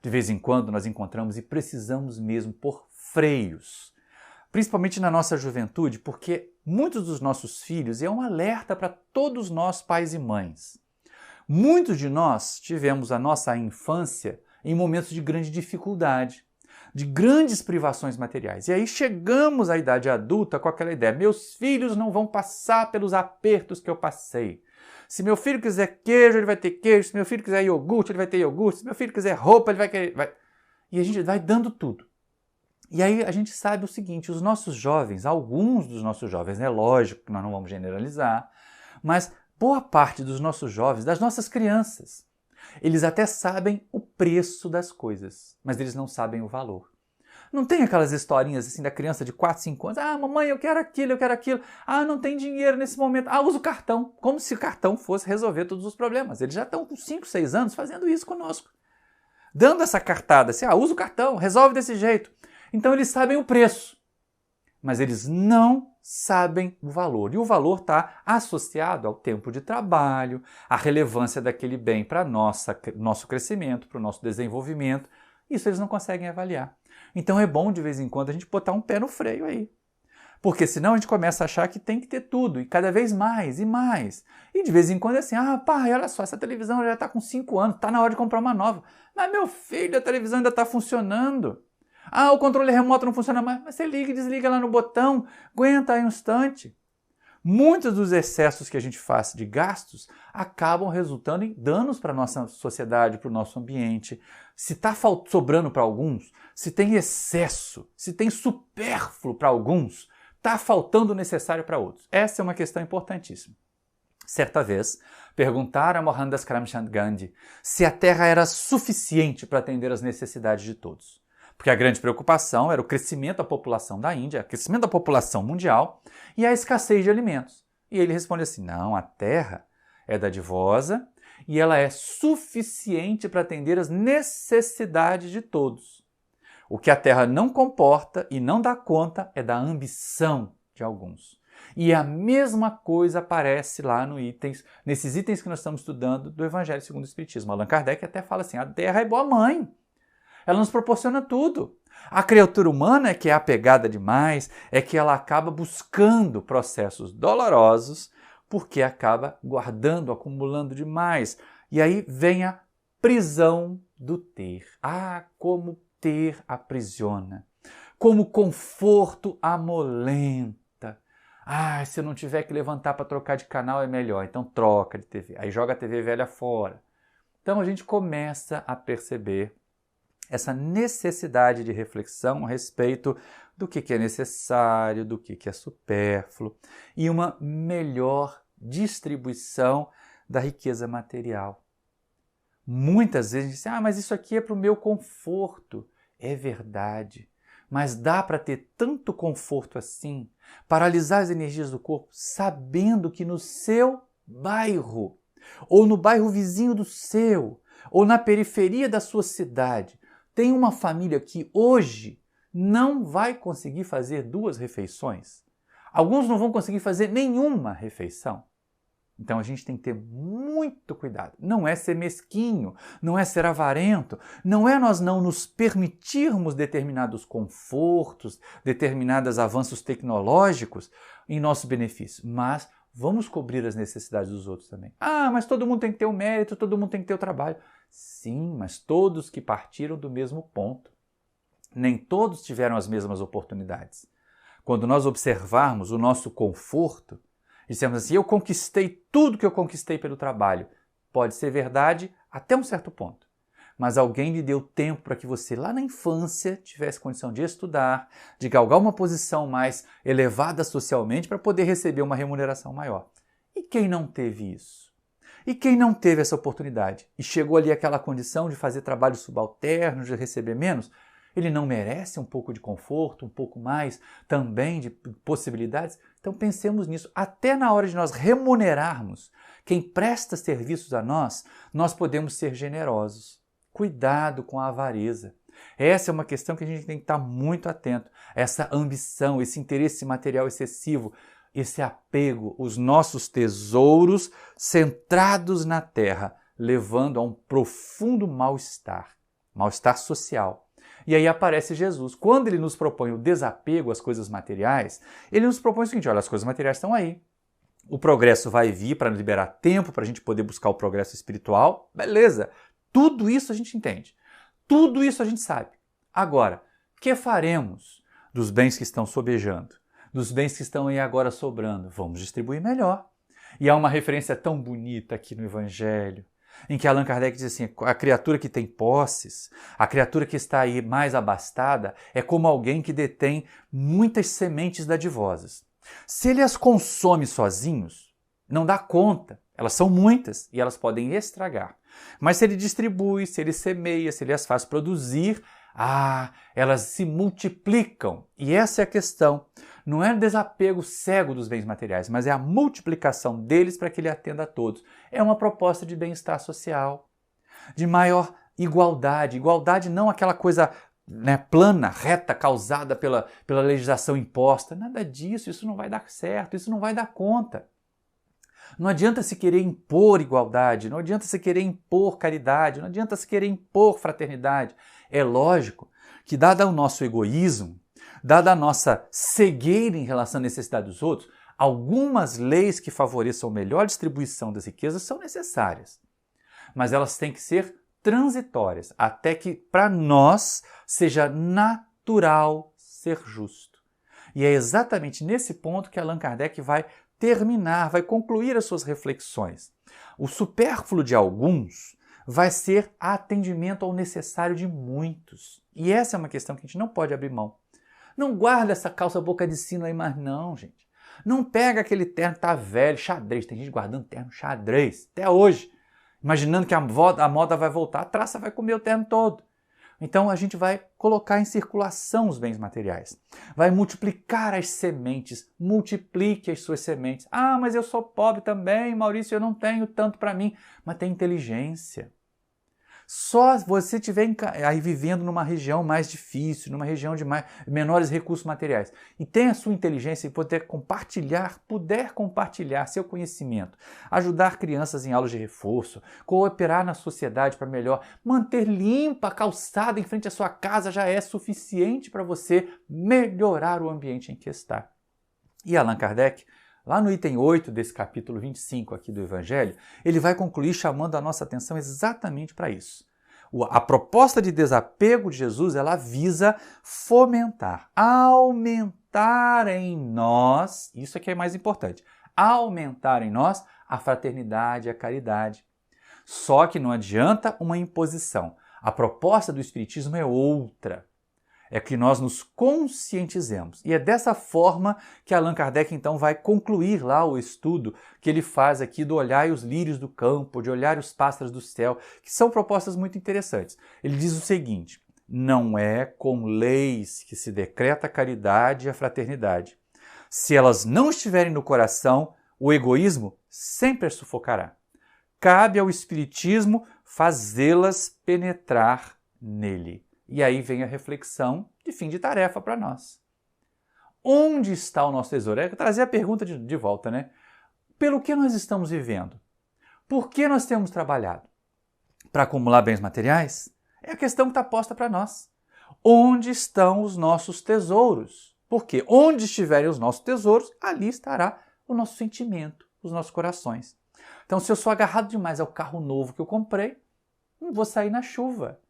A: De vez em quando nós encontramos e precisamos mesmo pôr freios, principalmente na nossa juventude, porque muitos dos nossos filhos, e é um alerta para todos nós pais e mães, muitos de nós tivemos a nossa infância em momentos de grande dificuldade, de grandes privações materiais. E aí chegamos à idade adulta com aquela ideia, meus filhos não vão passar pelos apertos que eu passei. Se meu filho quiser queijo, ele vai ter queijo. Se meu filho quiser iogurte, ele vai ter iogurte. Se meu filho quiser roupa, ele vai querer... E a gente vai dando tudo. E aí a gente sabe o seguinte, os nossos jovens, alguns dos nossos jovens, é lógico que nós não vamos generalizar, mas boa parte dos nossos jovens, das nossas crianças, eles até sabem o preço das coisas, mas eles não sabem o valor. Não tem aquelas historinhas assim da criança de 4, 5 anos, ah, mamãe, eu quero aquilo, ah, não tem dinheiro nesse momento, ah, usa o cartão, como se o cartão fosse resolver todos os problemas. Eles já estão com 5, 6 anos fazendo isso conosco, dando essa cartada, assim, ah, usa o cartão, resolve desse jeito. Então eles sabem o preço, mas eles não sabem o valor. E o valor está associado ao tempo de trabalho, à relevância daquele bem para nosso crescimento, para o nosso desenvolvimento. Isso eles não conseguem avaliar. Então é bom de vez em quando a gente botar um pé no freio aí. Porque senão a gente começa a achar que tem que ter tudo, e cada vez mais e mais. E de vez em quando é assim, ah, pai, olha só, essa televisão já está com 5 anos, está na hora de comprar uma nova. Mas meu filho, a televisão ainda está funcionando. Ah, o controle remoto não funciona mais, mas você liga e desliga lá no botão, aguenta aí um instante. Muitos dos excessos que a gente faz de gastos acabam resultando em danos para a nossa sociedade, para o nosso ambiente. Se está sobrando para alguns, se tem excesso, se tem supérfluo para alguns, está faltando o necessário para outros. Essa é uma questão importantíssima. Certa vez, perguntaram a Mohandas Karamchand Gandhi se a Terra era suficiente para atender às necessidades de todos. Porque a grande preocupação era o crescimento da população da Índia, o crescimento da população mundial e a escassez de alimentos. E ele responde assim, não, a Terra é dadivosa e ela é suficiente para atender às necessidades de todos. O que a Terra não comporta e não dá conta é da ambição de alguns. E a mesma coisa aparece lá nesses itens que nós estamos estudando do Evangelho segundo o Espiritismo. Allan Kardec até fala assim, a Terra é boa mãe. Ela nos proporciona tudo. A criatura humana é que é apegada demais, é que ela acaba buscando processos dolorosos porque acaba guardando, acumulando demais. E aí vem a prisão do ter. Ah, como ter aprisiona. Como conforto amolenta. Ah, se eu não tiver que levantar para trocar de canal é melhor, então troca de TV. Aí joga a TV velha fora. Então a gente começa a perceber essa necessidade de reflexão a respeito do que é necessário, do que é supérfluo e uma melhor distribuição da riqueza material. Muitas vezes a gente diz, mas isso aqui é para o meu conforto. É verdade, mas dá para ter tanto conforto assim, paralisar as energias do corpo, sabendo que no seu bairro, ou no bairro vizinho do seu, ou na periferia da sua cidade, tem uma família que hoje não vai conseguir fazer 2 refeições. Alguns não vão conseguir fazer nenhuma refeição. Então a gente tem que ter muito cuidado. Não é ser mesquinho, não é ser avarento, não é nós não nos permitirmos determinados confortos, determinados avanços tecnológicos em nosso benefício, mas vamos cobrir as necessidades dos outros também. Ah, mas todo mundo tem que ter o mérito, todo mundo tem que ter o trabalho. Sim, mas todos que partiram do mesmo ponto. Nem todos tiveram as mesmas oportunidades. Quando nós observarmos o nosso conforto, dissemos assim, eu conquistei tudo que eu conquistei pelo trabalho. Pode ser verdade até um certo ponto. Mas alguém lhe deu tempo para que você, lá na infância, tivesse condição de estudar, de galgar uma posição mais elevada socialmente para poder receber uma remuneração maior. E quem não teve isso? E quem não teve essa oportunidade e chegou ali àquela condição de fazer trabalho subalterno, de receber menos, ele não merece um pouco de conforto, um pouco mais também de possibilidades? Então pensemos nisso. Até na hora de nós remunerarmos quem presta serviços a nós, nós podemos ser generosos. Cuidado com a avareza. Essa é uma questão que a gente tem que estar muito atento. Essa ambição, esse interesse material excessivo, esse apego, os nossos tesouros centrados na terra, levando a um profundo mal-estar social. E aí aparece Jesus. Quando ele nos propõe o desapego às coisas materiais, ele nos propõe o seguinte, olha, as coisas materiais estão aí. O progresso vai vir para liberar tempo para a gente poder buscar o progresso espiritual. Beleza, tudo isso a gente entende. Tudo isso a gente sabe. Agora, o que faremos dos bens que estão sobejando? Dos bens que estão aí agora sobrando? Vamos distribuir melhor. E há uma referência tão bonita aqui no Evangelho, em que Allan Kardec diz assim, a criatura que tem posses, a criatura que está aí mais abastada, é como alguém que detém muitas sementes dadivosas. Se ele as consome sozinhos, não dá conta. Elas são muitas e elas podem estragar. Mas se ele distribui, se ele semeia, se ele as faz produzir, elas se multiplicam. E essa é a questão. Não é o desapego cego dos bens materiais, mas é a multiplicação deles para que ele atenda a todos. É uma proposta de bem-estar social, de maior igualdade. Igualdade não aquela coisa plana, reta, causada pela legislação imposta. Nada disso, isso não vai dar certo, isso não vai dar conta. Não adianta se querer impor igualdade, não adianta se querer impor caridade, não adianta se querer impor fraternidade. É lógico que, dado o nosso egoísmo, dada a nossa cegueira em relação à necessidade dos outros, algumas leis que favoreçam a melhor distribuição das riquezas são necessárias. Mas elas têm que ser transitórias, até que para nós seja natural ser justo. E é exatamente nesse ponto que Allan Kardec vai terminar, vai concluir as suas reflexões. O supérfluo de alguns vai ser atendimento ao necessário de muitos. E essa é uma questão que a gente não pode abrir mão. Não guarda essa calça boca de sino aí mais não, gente. Não pega aquele terno que tá velho, xadrez. Tem gente guardando terno xadrez até hoje. Imaginando que a moda vai voltar, a traça vai comer o terno todo. Então a gente vai colocar em circulação os bens materiais. Vai multiplicar as sementes. Multiplique as suas sementes. Mas eu sou pobre também, Maurício, eu não tenho tanto para mim. Mas tem inteligência. Só você estiver aí vivendo numa região mais difícil, numa região de menores recursos materiais, e tem a sua inteligência e puder compartilhar seu conhecimento, ajudar crianças em aulas de reforço, cooperar na sociedade para melhor, manter limpa a calçada em frente à sua casa já é suficiente para você melhorar o ambiente em que está. E Allan Kardec, lá no item 8 desse capítulo 25 aqui do Evangelho, ele vai concluir chamando a nossa atenção exatamente para isso. A proposta de desapego de Jesus, ela visa fomentar, aumentar em nós, isso aqui é mais importante, aumentar em nós a fraternidade e a caridade. Só que não adianta uma imposição. A proposta do Espiritismo é outra. É que nós nos conscientizemos. E é dessa forma que Allan Kardec então vai concluir lá o estudo que ele faz aqui do olhar os lírios do campo, de olhar os pássaros do céu, que são propostas muito interessantes. Ele diz o seguinte, não é com leis que se decreta a caridade e a fraternidade. Se elas não estiverem no coração, o egoísmo sempre as sufocará. Cabe ao Espiritismo fazê-las penetrar nele. E aí vem a reflexão de fim de tarefa para nós. Onde está o nosso tesouro? É trazer a pergunta de volta, né? pelo que nós estamos vivendo? Por que nós temos trabalhado? Para acumular bens materiais? É a questão que está posta para nós. Onde estão os nossos tesouros? Porque onde estiverem os nossos tesouros, ali estará o nosso sentimento, os nossos corações. Então, se eu sou agarrado demais ao carro novo que eu comprei, não vou sair na chuva.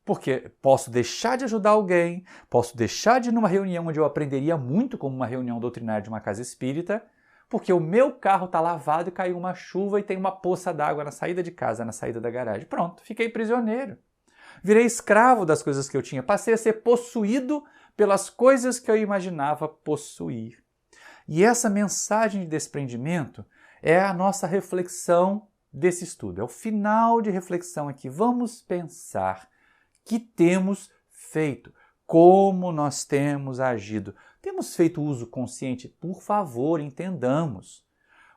A: Porque posso deixar de ajudar alguém, posso deixar de ir numa reunião onde eu aprenderia muito, como uma reunião doutrinária de uma casa espírita, porque o meu carro está lavado e caiu uma chuva e tem uma poça d'água na saída de casa, na saída da garagem. Pronto, fiquei prisioneiro. Virei escravo das coisas que eu tinha, passei a ser possuído pelas coisas que eu imaginava possuir. E essa mensagem de desprendimento é a nossa reflexão desse estudo. É o final de reflexão aqui. Vamos pensar que temos feito, como nós temos agido. Temos feito uso consciente? Por favor, entendamos.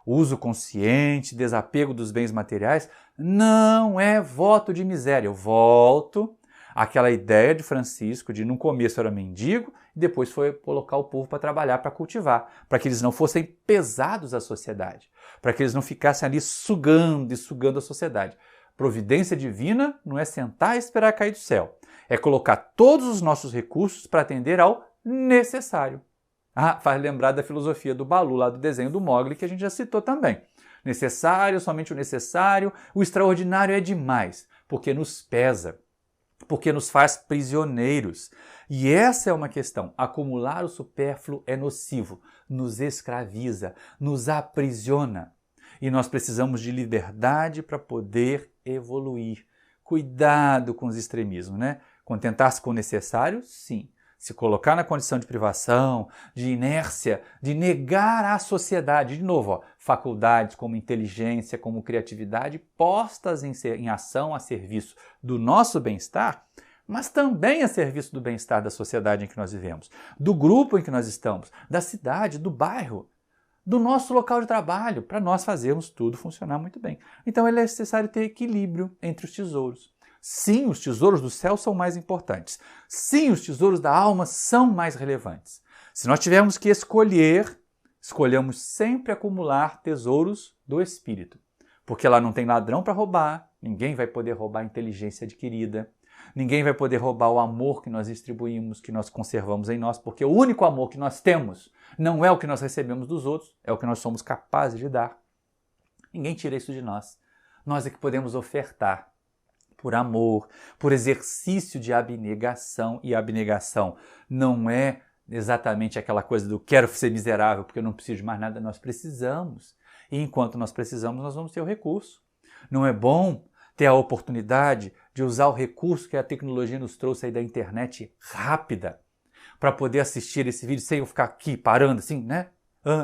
A: Uso consciente, desapego dos bens materiais, não é voto de miséria. Eu volto àquela ideia de Francisco de no começo era mendigo e depois foi colocar o povo para trabalhar, para cultivar, para que eles não fossem pesados à sociedade, para que eles não ficassem ali sugando e sugando a sociedade. Providência divina não é sentar e esperar cair do céu. É colocar todos os nossos recursos para atender ao necessário. Ah, faz lembrar da filosofia do Balu, lá do desenho do Mogli, que a gente já citou também. Necessário, somente o necessário, o extraordinário é demais, porque nos pesa, porque nos faz prisioneiros. E essa é uma questão. Acumular o supérfluo é nocivo, nos escraviza, nos aprisiona. E nós precisamos de liberdade para poder evoluir. Cuidado com os extremismos, né? Contentar-se com o necessário, sim. Se colocar na condição de privação, de inércia, de negar à sociedade, de novo, faculdades como inteligência, como criatividade, postas em ação a serviço do nosso bem-estar, mas também a serviço do bem-estar da sociedade em que nós vivemos, do grupo em que nós estamos, da cidade, do bairro, do nosso local de trabalho, para nós fazermos tudo funcionar muito bem. Então é necessário ter equilíbrio entre os tesouros. Sim, os tesouros do céu são mais importantes. Sim, os tesouros da alma são mais relevantes. Se nós tivermos que escolher, escolhamos sempre acumular tesouros do espírito. Porque lá não tem ladrão para roubar, ninguém vai poder roubar a inteligência adquirida, ninguém vai poder roubar o amor que nós distribuímos, que nós conservamos em nós, porque o único amor que nós temos não é o que nós recebemos dos outros, é o que nós somos capazes de dar. Ninguém tira isso de nós. Nós é que podemos ofertar. Por amor, por exercício de abnegação. E a abnegação não é exatamente aquela coisa do quero ser miserável porque eu não preciso de mais nada. Nós precisamos. E enquanto nós precisamos, nós vamos ter o recurso. Não é bom ter a oportunidade de usar o recurso que a tecnologia nos trouxe aí da internet rápida para poder assistir esse vídeo sem eu ficar aqui parando assim, né?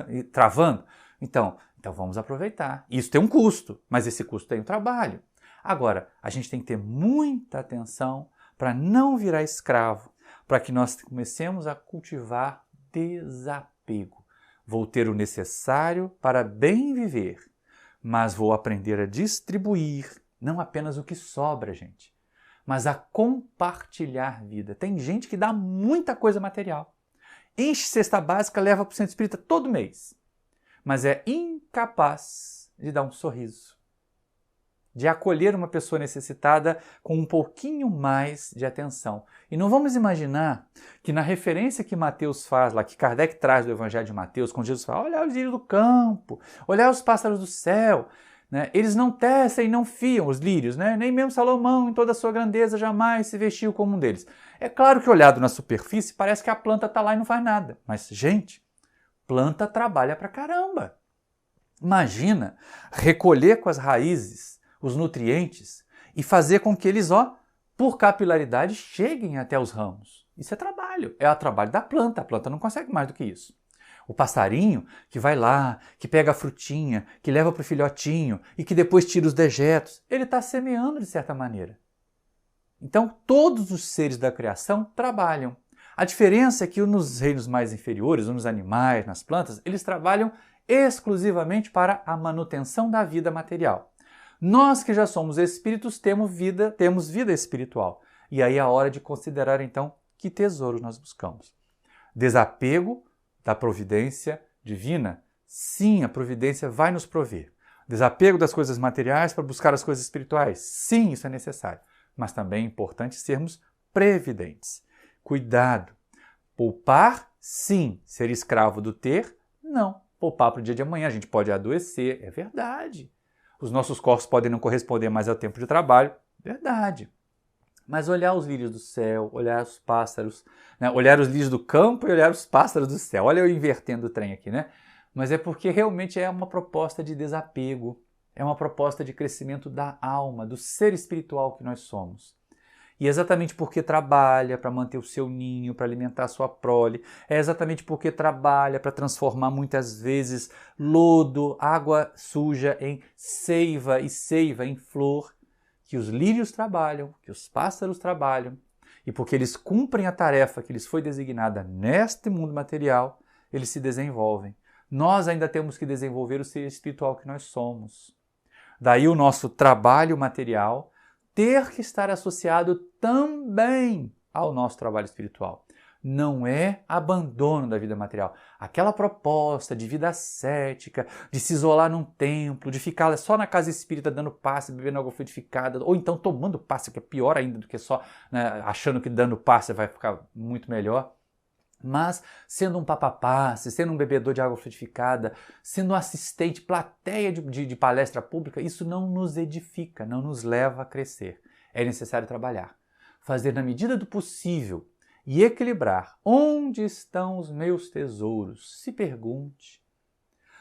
A: E travando. Então vamos aproveitar. Isso tem um custo, mas esse custo tem um trabalho. Agora, a gente tem que ter muita atenção para não virar escravo, para que nós comecemos a cultivar desapego. Vou ter o necessário para bem viver, mas vou aprender a distribuir, não apenas o que sobra, gente, mas a compartilhar vida. Tem gente que dá muita coisa material. Enche cesta básica, leva para o centro espírita todo mês, mas é incapaz de dar um sorriso, de acolher uma pessoa necessitada com um pouquinho mais de atenção. E não vamos imaginar que na referência que Mateus faz lá, que Kardec traz do Evangelho de Mateus, quando Jesus fala, olhar os lírios do campo, olhar os pássaros do céu, né? Eles não tecem e não fiam, os lírios, né? Nem mesmo Salomão, em toda a sua grandeza, jamais se vestiu como um deles. É claro que olhado na superfície, parece que a planta está lá e não faz nada. Mas, gente, planta trabalha pra caramba. Imagina recolher com as raízes os nutrientes e fazer com que eles, por capilaridade, cheguem até os ramos. Isso é trabalho, é o trabalho da planta. A planta não consegue mais do que isso. O passarinho que vai lá, que pega a frutinha, que leva para o filhotinho e que depois tira os dejetos, ele está semeando de certa maneira. Então, todos os seres da criação trabalham. A diferença é que nos reinos mais inferiores, nos animais, nas plantas, eles trabalham exclusivamente para a manutenção da vida material. Nós que já somos espíritos temos vida espiritual. E aí é a hora de considerar então que tesouro nós buscamos. Desapego da providência divina? Sim, a providência vai nos prover. Desapego das coisas materiais para buscar as coisas espirituais. Sim, isso é necessário. Mas também é importante sermos previdentes. Cuidado. Poupar, sim. Ser escravo do ter, não. Poupar para o dia de amanhã. A gente pode adoecer, é verdade. Os nossos corpos podem não corresponder mais ao tempo de trabalho, verdade. Mas olhar os lírios do céu, olhar os pássaros, né? Olhar os lírios do campo e olhar os pássaros do céu. Olha eu invertendo o trem aqui, né? Mas é porque realmente é uma proposta de desapego, é uma proposta de crescimento da alma, do ser espiritual que nós somos. E é exatamente porque trabalha para manter o seu ninho, para alimentar a sua prole, é exatamente porque trabalha para transformar muitas vezes lodo, água suja em seiva e seiva em flor, que os lírios trabalham, que os pássaros trabalham, e porque eles cumprem a tarefa que lhes foi designada neste mundo material, eles se desenvolvem. Nós ainda temos que desenvolver o ser espiritual que nós somos. Daí o nosso trabalho material ter que estar associado também ao nosso trabalho espiritual. Não é abandono da vida material. Aquela proposta de vida ascética, de se isolar num templo, de ficar só na casa espírita dando passe, bebendo água fluidificada, ou então tomando passe, que é pior ainda do que só, né, achando que dando passe vai ficar muito melhor. Mas sendo um papapasse, sendo um bebedor de água fluidificada, sendo um assistente, plateia de palestra pública, isso não nos edifica, não nos leva a crescer. É necessário trabalhar, fazer na medida do possível e equilibrar. Onde estão os meus tesouros? Se pergunte.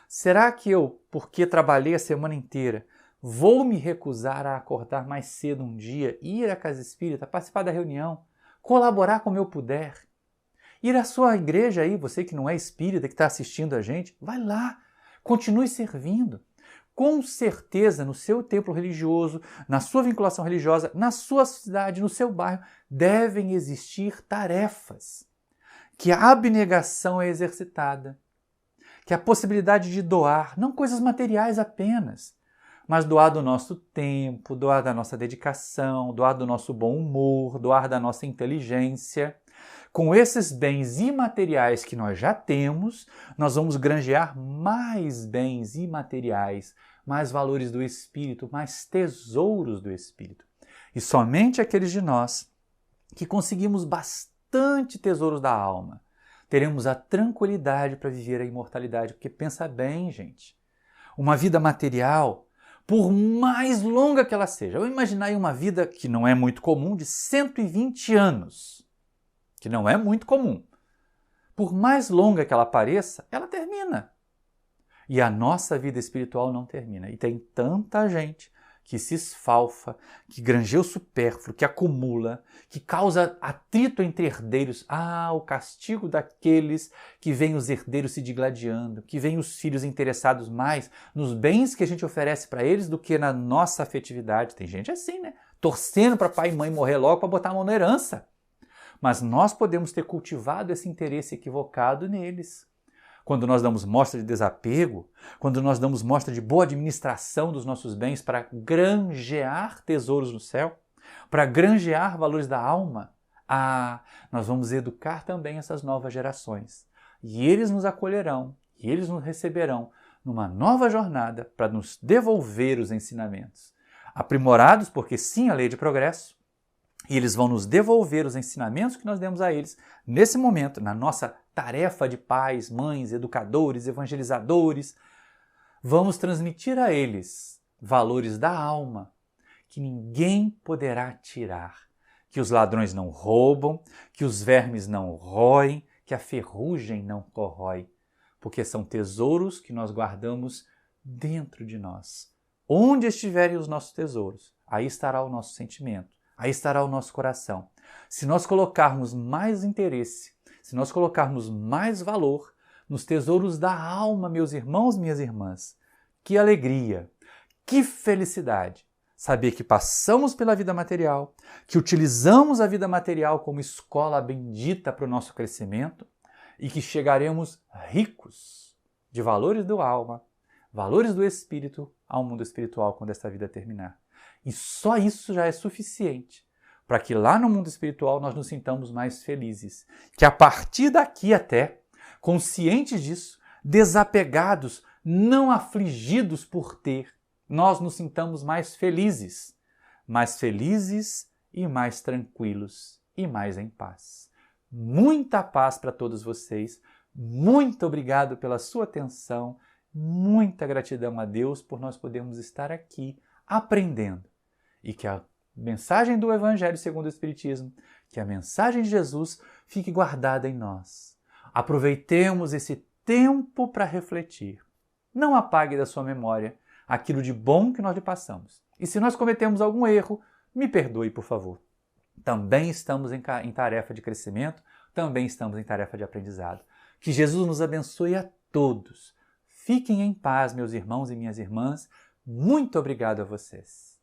A: Será que eu, porque trabalhei a semana inteira, vou me recusar a acordar mais cedo um dia, ir à casa espírita, participar da reunião, colaborar como eu puder? Ir à sua igreja aí, você que não é espírita, que está assistindo a gente, vai lá, continue servindo. Com certeza, no seu templo religioso, na sua vinculação religiosa, na sua cidade, no seu bairro, devem existir tarefas. Que a abnegação é exercitada. Que a possibilidade de doar, não coisas materiais apenas, mas doar do nosso tempo, doar da nossa dedicação, doar do nosso bom humor, doar da nossa inteligência. Com esses bens imateriais que nós já temos, nós vamos granjear mais bens imateriais, mais valores do Espírito, mais tesouros do Espírito. E somente aqueles de nós que conseguimos bastante tesouros da alma, teremos a tranquilidade para viver a imortalidade. Porque pensa bem, gente, uma vida material, por mais longa que ela seja, eu imaginei uma vida que não é muito comum, de 120 anos, que não é muito comum. Por mais longa que ela pareça, ela termina. E a nossa vida espiritual não termina. E tem tanta gente que se esfalfa, que granjeia o supérfluo, que acumula, que causa atrito entre herdeiros. Ah, o castigo daqueles que veem os herdeiros se digladiando, que veem os filhos interessados mais nos bens que a gente oferece para eles do que na nossa afetividade. Tem gente assim, né? Torcendo para pai e mãe morrer logo para botar a mão na herança. Mas nós podemos ter cultivado esse interesse equivocado neles. Quando nós damos mostra de desapego, quando nós damos mostra de boa administração dos nossos bens para granjear tesouros no céu, para granjear valores da alma, nós vamos educar também essas novas gerações. E eles nos acolherão, e eles nos receberão numa nova jornada para nos devolver os ensinamentos. Aprimorados, porque sim, a lei de progresso, e eles vão nos devolver os ensinamentos que nós demos a eles nesse momento, na nossa tarefa de pais, mães, educadores, evangelizadores. Vamos transmitir a eles valores da alma que ninguém poderá tirar, que os ladrões não roubam, que os vermes não roem, que a ferrugem não corrói, porque são tesouros que nós guardamos dentro de nós. Onde estiverem os nossos tesouros, aí estará o nosso sentimento. Aí estará o nosso coração. Se nós colocarmos mais interesse, se nós colocarmos mais valor nos tesouros da alma, meus irmãos, minhas irmãs, que alegria, que felicidade saber que passamos pela vida material, que utilizamos a vida material como escola bendita para o nosso crescimento e que chegaremos ricos de valores do alma, valores do espírito ao mundo espiritual quando esta vida terminar. E só isso já é suficiente para que lá no mundo espiritual nós nos sintamos mais felizes. Que a partir daqui até, conscientes disso, desapegados, não afligidos por ter, nós nos sintamos mais felizes e mais tranquilos e mais em paz. Muita paz para todos vocês, muito obrigado pela sua atenção, muita gratidão a Deus por nós podermos estar aqui aprendendo e que a mensagem do Evangelho segundo o Espiritismo, que a mensagem de Jesus fique guardada em nós. Aproveitemos esse tempo para refletir. Não apague da sua memória aquilo de bom que nós lhe passamos. E se nós cometemos algum erro, me perdoe, por favor. Também estamos em tarefa de crescimento, também estamos em tarefa de aprendizado. Que Jesus nos abençoe a todos. Fiquem em paz, meus irmãos e minhas irmãs. Muito obrigado a vocês.